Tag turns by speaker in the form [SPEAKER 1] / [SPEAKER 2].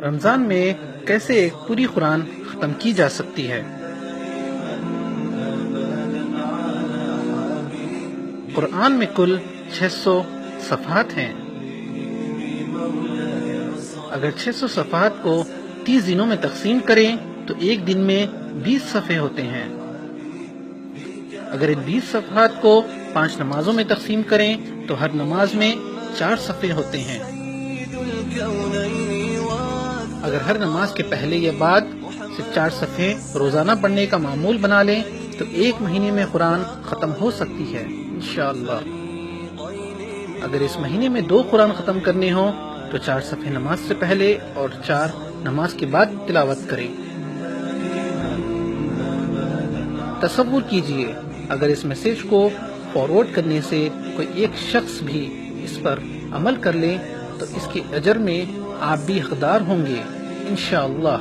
[SPEAKER 1] رمضان میں کیسے ایک پوری قرآن ختم کی جا سکتی ہے؟ قرآن میں کل 600 صفحات ہیں۔ اگر 600 صفحات کو 30 دنوں میں تقسیم کریں تو ایک دن میں 20 صفحے ہوتے ہیں۔ اگر ان 20 صفحات کو 5 نمازوں میں تقسیم کریں تو ہر نماز میں 4 صفحے ہوتے ہیں۔ اگر ہر نماز کے پہلے یا بعد سے 4 صفحے روزانہ پڑھنے کا معمول بنا لیں تو ایک مہینے میں قرآن ختم ہو سکتی ہے انشاءاللہ۔ اگر اس مہینے میں 2 قرآن ختم کرنے ہوں تو 4 صفحے نماز سے پہلے اور 4 نماز کے بعد تلاوت کریں۔ تصور کیجئے اگر اس میسج کو فارورڈ کرنے سے کوئی ایک شخص بھی اس پر عمل کر لے تو اس کے اجر میں آپ بھی حقدار ہوں گے انشاءاللہ۔